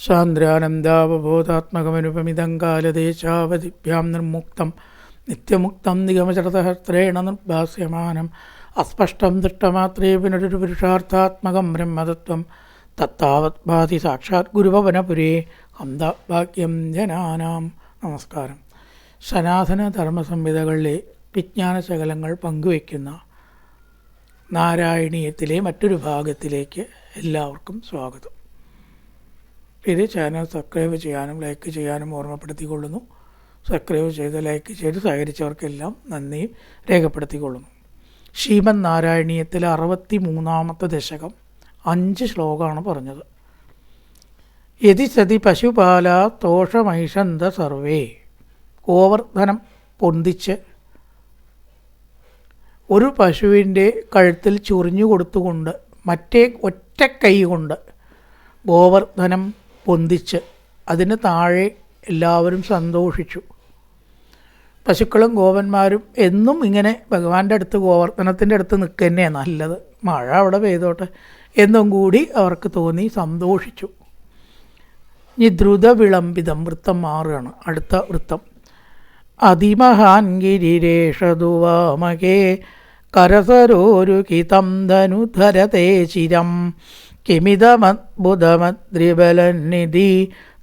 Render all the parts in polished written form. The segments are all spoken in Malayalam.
സാന്ദ്രാനന്ദാവബോധാത്മകമനുപമിതം കാലദേശാവധിഭ്യാം നിർമുക്തം നിത്യമുക്തം നിഗമചരതഹസ്ത്രേണ നിർഭാസ്യമാനം അസ്പഷ്ടം ദൃഷ്ടമാത്രേ പുനരൊരു പുരുഷാർത്ഥാത്മകം ബ്രഹ്മതത്വം തത്താവത് ഭാതി സാക്ഷാത് ഗുരുഭവനപുരേ ഹംദഭാഗ്യം ജനാനാം. നമസ്കാരം. സനാതന ധർമ്മസംഹിതകളിലെ വിജ്ഞാനശകലങ്ങൾ പങ്കുവയ്ക്കുന്ന നാരായണീയത്തിലെ മറ്റൊരു ഭാഗത്തിലേക്ക് എല്ലാവർക്കും സ്വാഗതം. ഇത് ചാനൽ സബ്സ്ക്രൈബ് ചെയ്യാനും ലൈക്ക് ചെയ്യാനും ഓർമ്മപ്പെടുത്തിക്കൊള്ളുന്നു. സബ്സ്ക്രൈബ് ചെയ്ത് ലൈക്ക് ചെയ്ത് സഹകരിച്ചവർക്കെല്ലാം നന്ദിയും രേഖപ്പെടുത്തിക്കൊള്ളുന്നു. ശ്രീമദ് നാരായണീയത്തിലെ 63-ാമത്തെ ദശകം 5 ശ്ലോകമാണ് പറഞ്ഞത്. യതി സതി പശുപാല തോഷമൈഷന്ത സർവേ. ഗോവർദ്ധനം പൊന്തിച്ച് ഒരു പശുവിൻ്റെ കഴുത്തിൽ ചൊറിഞ്ഞു കൊടുത്തുകൊണ്ട് മറ്റേ ഒറ്റ കൈ കൊണ്ട് ഗോവർദ്ധനം പൊന്തിച്ച് അതിന് താഴെ എല്ലാവരും സന്തോഷിച്ചു. പശുക്കളും ഗോപന്മാരും എന്നും ഇങ്ങനെ ഭഗവാന്റെ അടുത്ത് ഗോവർദ്ധനത്തിൻ്റെ അടുത്ത് നിൽക്കുക തന്നെയാണ് നല്ലത്, മഴ അവിടെ പെയ്തോട്ടെ എന്നും കൂടി അവർക്ക് തോന്നി, സന്തോഷിച്ചു. ഇനി ദ്രുത വിളംബിതം വൃത്തം മാറുകയാണ്. അടുത്ത വൃത്തം അതിമഹാൻ ഗിരിരേഷതുവാമകേ കരസരോരുകിതം ധനുധരതേ ചിരം കിമിതമദ്ഭുതമദ്രിബലനിധി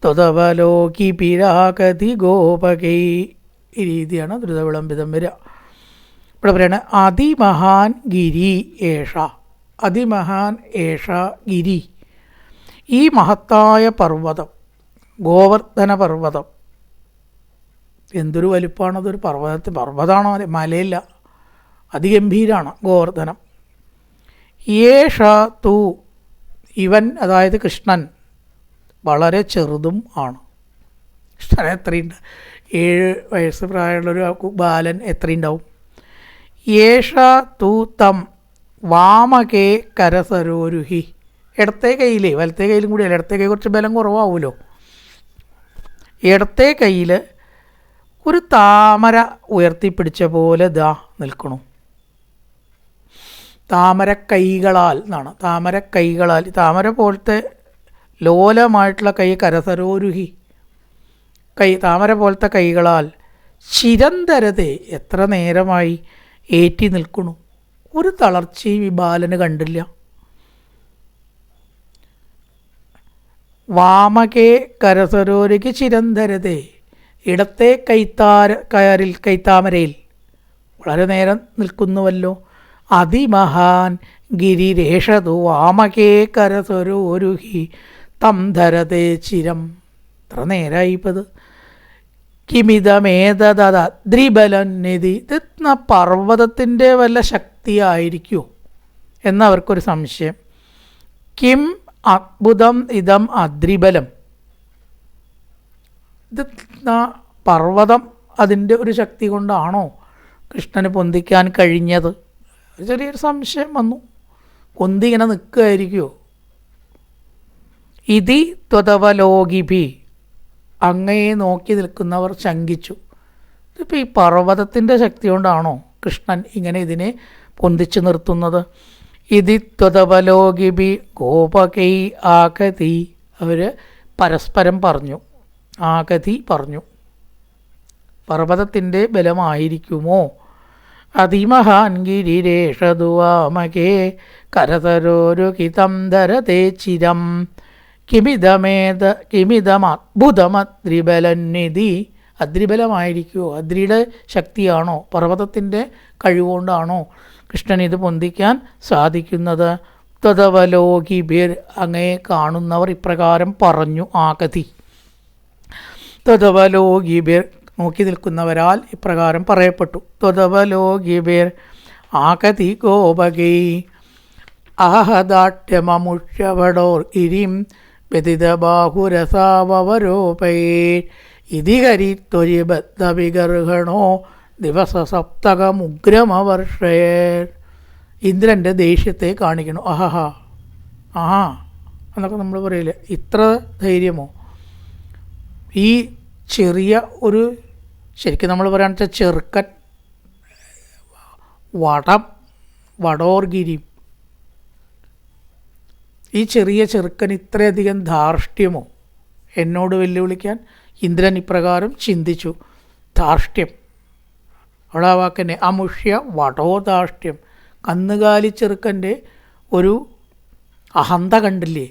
ത്വതവലോകി പിരാകതി ഗോപകൈ. ഈ രീതിയാണ് ദ്രുതവിളംബിതം വരിക. ഇവിടെ പറയണ അതിമഹാൻ ഗിരി ഏഷ. അതിമഹാൻ ഏഷ ഗിരി. ഈ മഹത്തായ പർവ്വതം, ഗോവർദ്ധന പർവ്വതം, എന്തൊരു വലിപ്പമാണ്! അതൊരു പർവ്വതമാണോ? മലയില്ല, അതിഗംഭീരാണ് ഗോവർദ്ധനം. ഏഷ തു, ഇവൻ അതായത് കൃഷ്ണൻ വളരെ ചെറുതും ആണ്. കൃഷ്ണൻ എത്രയുണ്ട്? 7 വയസ്സ് പ്രായമുള്ളൊരു ബാലൻ എത്രയുണ്ടാവും? ഏഷ തു തം വാമകേ കരസരോരുഹി. ഇടത്തെ കയ്യിലേ, വലത്തെ കയ്യിലും കൂടിയല്ല, ഇടത്തെ കൈ കുറച്ച് ബലം കുറവാവുമല്ലോ. ഇടത്തെ കയ്യിൽ ഒരു താമര ഉയർത്തിപ്പിടിച്ച പോലെ ദാ നിൽക്കണു. താമര കൈകളാൽ എന്നാണ്, താമര കൈകളാൽ, താമര പോലത്തെ ലോലമായിട്ടുള്ള കൈ, കരസരോരുഹി കൈ, താമര പോലത്തെ കൈകളാൽ ചിരന്തരതെ, എത്ര നേരമായി ഏറ്റി നിൽക്കണു. ഒരു തളർച്ചയും ഈ ബാലന് കണ്ടില്ല. വാമകേ കരസരോരുഹി ചിരന്തരതെ, ഇടത്തെ കൈത്താമരയിൽ വളരെ നേരം നിൽക്കുന്നുവല്ലോ. അതിമഹാൻ ഗിരിരേഷതു വാമകേ കരസരോരുഹി തം ധരതേ ചിരം. എത്ര നേരമായിപ്പത്? കിമിതമേതദ്രിബലനിധി. ഇത് പർവ്വതത്തിൻ്റെ വല്ല ശക്തിയായിരിക്കുമോ എന്നവർക്കൊരു സംശയം. കിം അദ്ഭുതം ഇതം അദ്രിബലം. ഇത് പർവ്വതം അതിൻ്റെ ഒരു ശക്തി കൊണ്ടാണോ കൃഷ്ണന് പൊന്തിക്കാൻ കഴിഞ്ഞത്? ചെറിയൊരു സംശയം വന്നു. പൊന്തി ഇങ്ങനെ നിൽക്കുകയായിരിക്കുമോ? ഇതി ത്വതവലോകിഭി, അങ്ങയെ നോക്കി നിൽക്കുന്നവർ ശങ്കിച്ചു. ഇതിപ്പോൾ ഈ പർവ്വതത്തിൻ്റെ ശക്തി കൊണ്ടാണോ കൃഷ്ണൻ ഇങ്ങനെ ഇതിനെ പൊന്തിച്ചു നിർത്തുന്നത്? ഇതി ത്വതവലോകിഭി ഗോപകൈ ആകതി. അവർ പരസ്പരം പറഞ്ഞു, ആകതി പറഞ്ഞു, പർവ്വതത്തിൻ്റെ ബലമായിരിക്കുമോ? അതിമഹാൻ ഗിരിരേഷതുവാമകേ കരതരോരുകിതം ധരതേ ചിരം കിമിതമദ്ഭുതമദ്രിബലനിധി. അദ്രിബലമായിരിക്കുമോ? അദ്രിയുടെ ശക്തിയാണോ, പർവ്വതത്തിൻ്റെ കഴിവുകൊണ്ടാണോ കൃഷ്ണൻ ഇത് പൊന്തിക്കാൻ സാധിക്കുന്നത്? ത്വതവലോകിഭിർ, അങ്ങയെ കാണുന്നവർ ഇപ്രകാരം പറഞ്ഞു. ആകതി ത്വതവലോകിഭിർ, നോക്കി നിൽക്കുന്നവരാൽ ഇപ്രകാരം പറയപ്പെട്ടു. ത്വതവലോകിഭിർ ആകതി ഗോപകൈ ആഹദാട്യമമുഷ്യവടോർ ഗിരിം വ്യതിതബാഹുരസാവരോപൈ ഇതി ഹരിത്വരിബദ്ധവിഗർഹണോ ദിവസസപ്തകമുഗ്രമവർഷേർ. ഇന്ദ്രൻ്റെ ദേഷ്യത്തെ കാണിക്കണു. ആഹാ ആഹാ എന്നൊക്കെ നമ്മൾ പറയില്ലേ, ഇത്ര ധൈര്യമോ? ഈ ചെറിയ ഒരു, ശരിക്കും നമ്മൾ പറയുകയാണെന്ന് വെച്ചാൽ ചെറുക്കൻ, വടോർഗിരി, ഈ ചെറിയ ചെറുക്കൻ ഇത്രയധികം ധാർഷ്ട്യമോ? എന്നോട് വെല്ലുവിളിക്കാൻ? ഇന്ദ്രൻ ഇപ്രകാരം ചിന്തിച്ചു. ധാർഷ്ട്യം, അവിടെ ആ വാക്കന്നെ അമുഷ്യ വടോധാർഷ്ട്യം, കന്നുകാലി ചെറുക്കൻ്റെ ഒരു അഹന്ത കണ്ടില്ലേ,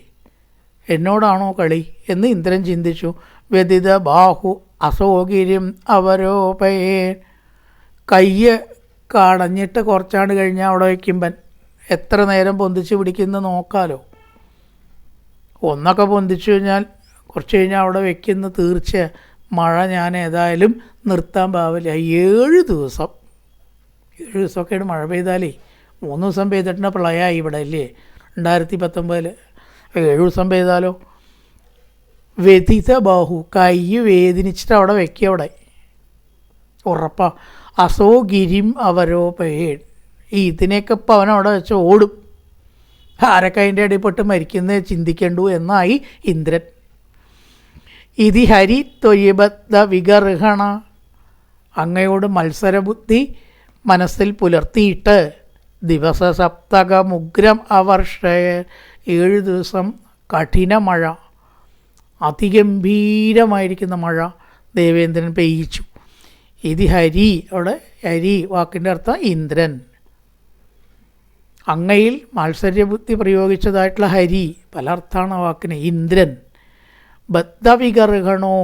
എന്നോടാണോ കളി എന്ന് ഇന്ദ്രൻ ചിന്തിച്ചു. വ്യതിത ബാഹു അസോകിര്യം അവരോപയേ, കയ്യ് കടഞ്ഞിട്ട് കുറച്ചാണ്ട് കഴിഞ്ഞാൽ അവിടെ വയ്ക്കുമ്പൻ എത്ര നേരം പൊന്തിച്ച് പിടിക്കുന്ന നോക്കാലോ. ഒന്നൊക്കെ പൊന്തിച്ചു കഴിഞ്ഞാൽ കുറച്ച് കഴിഞ്ഞാൽ അവിടെ വയ്ക്കുന്ന തീർച്ച. മഴ ഞാൻ ഏതായാലും നിർത്താൻ പാവില്ല. 7 ദിവസമൊക്കെയാണ് മഴ പെയ്താലേ. 3 ദിവസം പെയ്തിട്ടുണ്ട് പ്രളയമായി ഇവിടെ അല്ലേ 2019. 7 ദിവസം പെയ്താലോ. വ്യതിത ബാഹു, കൈ വേദനിച്ചിട്ട് അവിടെ വയ്ക്കുക. അവിടെ ഉറപ്പാ. അസോ ഗിരിം അവരോപേൺ, ഇതിനെയൊക്കെ ഇപ്പം അവനവിടെ വെച്ച് ഓടും. ആരൊക്കെ അതിൻ്റെ അടിപ്പെട്ട് മരിക്കുന്നത് ചിന്തിക്കേണ്ടു എന്നായി ഇന്ദ്രൻ. ഇതി ഹരി ത്വയിബദ്ധ വിഗർഹണ, അങ്ങയോട് മത്സരബുദ്ധി മനസ്സിൽ പുലർത്തിയിട്ട് ദിവസസപ്തകമുഗ്രം അവർഷയ, 7 ദിവസം കഠിന മഴ, അതിഗംഭീരമായിരിക്കുന്ന മഴ ദേവേന്ദ്രൻ പെയ്യിച്ചു. ഇത് ഹരി, അവിടെ ഹരി വാക്കിൻ്റെ അർത്ഥം ഇന്ദ്രൻ. അങ്ങയിൽ മാത്സര്യബുദ്ധി പ്രയോഗിച്ചതായിട്ടുള്ള ഹരി, പല അർത്ഥമാണ് ആ വാക്കിന്. ഇന്ദ്രൻ ബദ്ധവിഗർഹണോ,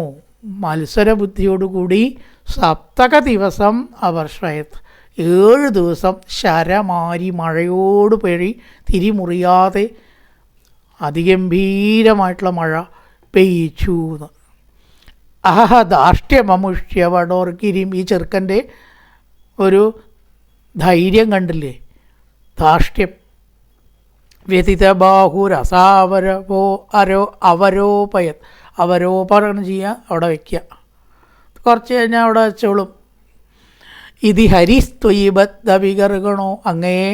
മത്സരബുദ്ധിയോടുകൂടി സപ്തക ദിവസം അവർഷയത്, 7 ദിവസം ശരമാരി മഴയോട് പെഴി തിരിമുറിയാതെ അതിഗംഭീരമായിട്ടുള്ള മഴ പെയ്യിച്ചു. അഹ ധാർഷ്ട്യമമുഷ്യ വടോർഗിരിം, ഈ ചെറുക്കൻ്റെ ഒരു ധൈര്യം കണ്ടില്ലേ, ധാർഷ്ട്യം. വ്യതിത ബാഹുരസാവരവോ അവരോപയത്, അവരോപണം ചെയ്യുക, അവിടെ വയ്ക്കുക. കുറച്ച് കഴിഞ്ഞാൽ അവിടെ വെച്ചോളും. ഇത് ഹരിസ്ത്വയിബദ്ധ വിഗർഗണോ, അങ്ങയെ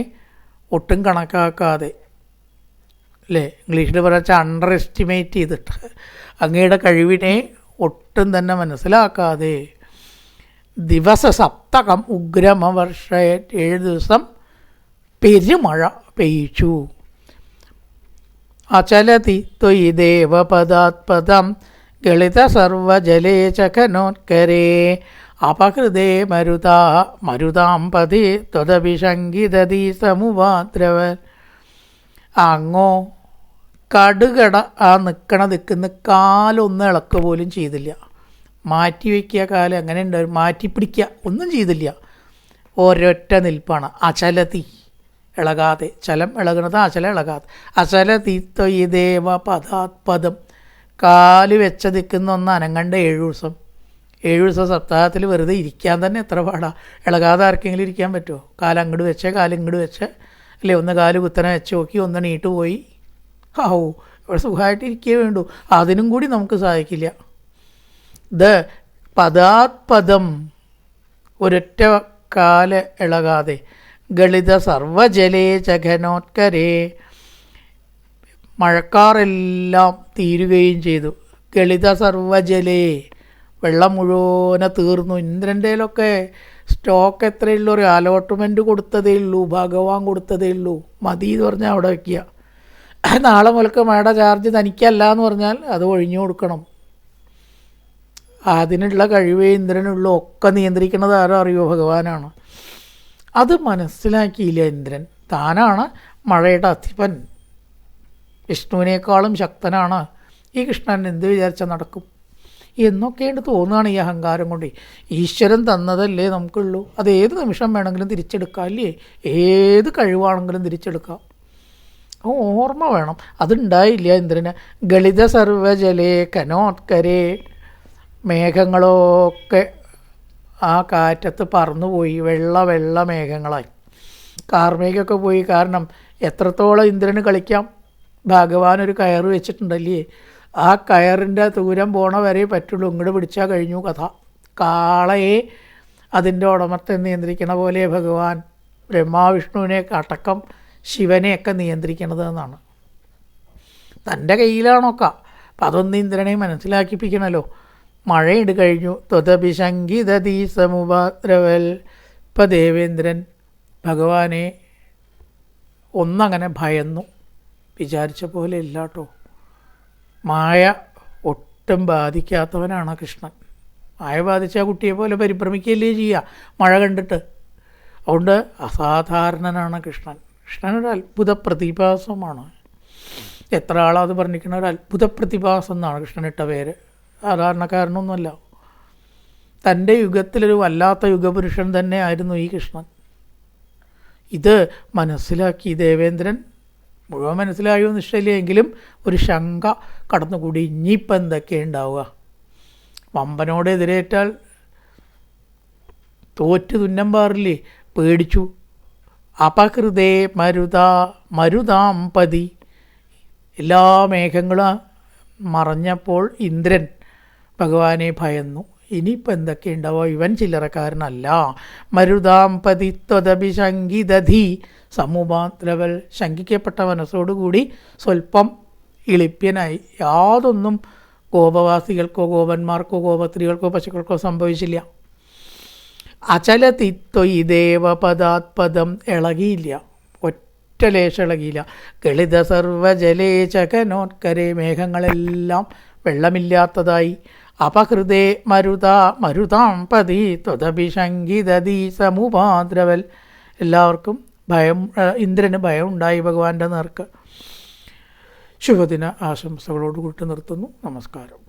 ഒട്ടും കണക്കാക്കാതെ അല്ലേ, ഇംഗ്ലീഷിൽ പറയാച്ച അണ്ടർ എസ്റ്റിമേറ്റ് ചെയ്തിട്ട് അങ്ങയുടെ കഴിവിനെ ഒട്ടും തന്നെ മനസ്സിലാക്കാതെ ദിവസസപ്തകം ഉഗ്രമവർഷ, 7 ദിവസം പെരുമഴ പെയ്യിച്ചു. അചലതി ത്വയി ദേവപദാത്പദം ഗളിത സർവജലേ ചകനോത്കരേ അപഹൃതേ മരുതാം പതി ത്വദഭിശങ്കിതീ സമുപാദ്രവൻ. അങ്ങോ കടുകട ആ നിൽക്കുന്ന കാലൊന്നും ഇളക്കുക പോലും ചെയ്തില്ല. മാറ്റി വയ്ക്കുക കാലം, അങ്ങനെ ഉണ്ടാവും, മാറ്റിപ്പിടിക്കുക ഒന്നും ചെയ്തില്ല. ഒരൊറ്റ നിൽപ്പാണ്. അചലതി, ഇളകാതെ. ചലം ഇളകുന്നത്, അചലം ഇളകാതെ. അചലതി ത്വയി ദേവ പദാത്പദം, കാല് വെച്ച നിൽക്കുന്ന ഒന്ന് അനങ്ങണ്ട 7 ദിവസം. 7 ദിവസം സപ്താഹത്തിൽ വെറുതെ ഇരിക്കാൻ തന്നെ എത്ര പാടാ. ഇളകാതെ ആർക്കെങ്കിലും ഇരിക്കാൻ പറ്റുമോ? കാല് അങ്ങോട്ട് വെച്ച് കാല് ഇങ്ങോട്ട് വെച്ച് അല്ലേ, ഒന്ന് കാല് കുത്തനെ വെച്ച് നോക്കി, ഒന്ന് നീട്ട് പോയി. ഇവിടെ സുഖമായിട്ട് ഇരിക്കേ വേണ്ടു. അതിനും കൂടി നമുക്ക് സാധിക്കില്ല. പദാത്പദം, ഒരൊറ്റ കാല് ഇളകാതെ. ഗളിത സർവജലേ ചഘനോത്കരേ, മഴക്കാറെല്ലാം തീരുകയും ചെയ്തു. ഗളിത സർവജലേ, വെള്ളം മുഴുവനെ തീർന്നു. ഇന്ദ്രൻ്റെയിലൊക്കെ സ്റ്റോക്ക് എത്രയുള്ളൂ, ഒരു അലോട്ട്മെൻറ്റ് കൊടുത്തതേ ഉള്ളൂ, ഭഗവാൻ കൊടുത്തതേ ഉള്ളൂ. മതി എന്ന് പറഞ്ഞാൽ അവിടെ വയ്ക്കുക. നാളെ മുതൽക്ക് മഴയുടെ ചാർജ് തനിക്കല്ല എന്ന് പറഞ്ഞാൽ അത് ഒഴിഞ്ഞു കൊടുക്കണം. അതിനുള്ള കഴിവേ ഇന്ദ്രനുള്ളൂ. ഒക്കെ നിയന്ത്രിക്കുന്നത് ആരോ അറിയോ? ഭഗവാനാണ്. അത് മനസ്സിലാക്കിയില്ല ഇന്ദ്രൻ. താനാണ് മഴയുടെ അധിപൻ, വിഷ്ണുവിനേക്കാളും ശക്തനാണ്. ഈ കൃഷ്ണൻ എന്ത് വിചാരിച്ചാൽ നടക്കും എന്നൊക്കെയാണ് തോന്നുകയാണ് ഈ അഹങ്കാരം കൊണ്ട്. ഈശ്വരൻ തന്നതല്ലേ നമുക്കുള്ളൂ, അത് ഏത് നിമിഷം വേണമെങ്കിലും തിരിച്ചെടുക്കാം അല്ലേ, ഏത് കഴിവാണെങ്കിലും തിരിച്ചെടുക്കാം. ഓർമ്മ വേണം. അതുണ്ടായില്ല ഇന്ദ്രന്. ഗളിത സർവജലേ കനോത്കരേ, മേഘങ്ങളൊക്കെ ആ കാറ്റത്ത് പറന്നുപോയി, വെള്ള മേഘങ്ങളായി. കാർമേഘമൊക്കെ പോയി. കാരണം എത്രത്തോളം ഇന്ദ്രന് കളിക്കാം. ഭഗവാൻ ഒരു കയറ് വെച്ചിട്ടുണ്ടല്ലേ, ആ കയറിൻ്റെ ദൂരം പോണ വരെ പറ്റുള്ളൂ. ഇങ്ങോട്ട് പിടിച്ചാൽ കഴിഞ്ഞു കഥ. കാളയെ അതിൻ്റെ ഉടമത്തെ നിയന്ത്രിക്കണ പോലെ ഭഗവാൻ ബ്രഹ്മാവിഷ്ണുവിനെ അടക്കം ശിവനെയൊക്കെ നിയന്ത്രിക്കണത് എന്നാണ്. തൻ്റെ കയ്യിലാണൊക്കെ. അപ്പം അതൊന്നും ഇന്ദ്രനെ മനസ്സിലാക്കിപ്പിക്കണമല്ലോ. മഴയിട്ട് കഴിഞ്ഞു. ത്വദഭിശങ്കിതീ സമുപാദ്രവൽ. ഇപ്പം ദേവേന്ദ്രൻ ഭഗവാനെ ഒന്നങ്ങനെ ഭയന്നു. വിചാരിച്ച പോലെ ഇല്ല കേട്ടോ. മായ ഒട്ടും ബാധിക്കാത്തവനാണ് കൃഷ്ണൻ. മായ ബാധിച്ച കുട്ടിയെ പോലെ പരിഭ്രമിക്കുകയല്ലേ ചെയ്യുക മഴ കണ്ടിട്ട്. അതുകൊണ്ട് അസാധാരണനാണ് കൃഷ്ണൻ. കൃഷ്ണനൊരു അത്ഭുത പ്രതിഭാസമാണ്. എത്ര ആളത് പറഞ്ഞിരിക്കുന്ന ഒരു അത്ഭുത പ്രതിഭാസം എന്നാണ് കൃഷ്ണനിട്ട പേര്. സാധാരണക്കാരനൊന്നുമല്ല. തൻ്റെ യുഗത്തിലൊരു വല്ലാത്ത യുഗപുരുഷൻ തന്നെ ആയിരുന്നു ഈ കൃഷ്ണൻ. ഇത് മനസ്സിലാക്കി ദേവേന്ദ്രൻ. മുഴുവൻ മനസ്സിലായോ നിശ്ചയില്ലെങ്കിലും ഒരു ശങ്ക കടന്നുകൂടി. ഇനിയിപ്പോൾ എന്തൊക്കെ ഉണ്ടാവുക? വമ്പനോട് എതിരേറ്റാൽ തോറ്റ് തുന്നം പാറില്ലേ? പേടിച്ചു. അപകൃതേ മരുതാം പതി. എല്ലാ മേഘങ്ങളും മറഞ്ഞപ്പോൾ ഇന്ദ്രൻ ഭഗവാനെ ഭയന്നു. ഇനിയിപ്പോൾ എന്തൊക്കെ ഉണ്ടാവുക? ഇവൻ ചില്ലറക്കാരനല്ല. മരുതാംപതി ത്വദപി ശങ്കിതധി സമുപാദ്രവൽ. ശങ്കിക്കപ്പെട്ട മനസ്സോടുകൂടി സ്വല്പം ഇളിപ്യനായി. യാതൊന്നും ഗോപവാസികൾക്കോ ഗോപന്മാർക്കോ ഗോപസ്ത്രീകൾക്കോ പശുക്കൾക്കോ സംഭവിച്ചില്ല. അചലതിത്വയി ദേവപദാത്പദം. ഇളകിയില്ല, ഒറ്റ ലേശം ഇളകിയില്ല. ഗളിത സർവജലേ ചകനോത്കരെ. മേഘങ്ങളെല്ലാം വെള്ളമില്ലാത്തതായി. അപഹൃതേ മരുതാം പതി ത്വദപി ശങ്കിതധി സമുപാദ്രവൽ. എല്ലാവർക്കും ഭയം, ഇന്ദ്രന് ഭയം ഉണ്ടായി ഭഗവാന്റെ നേർക്ക്. ശുഭദിന ആശംസകളോട് കൂട്ടി നിർത്തുന്നു. നമസ്കാരം.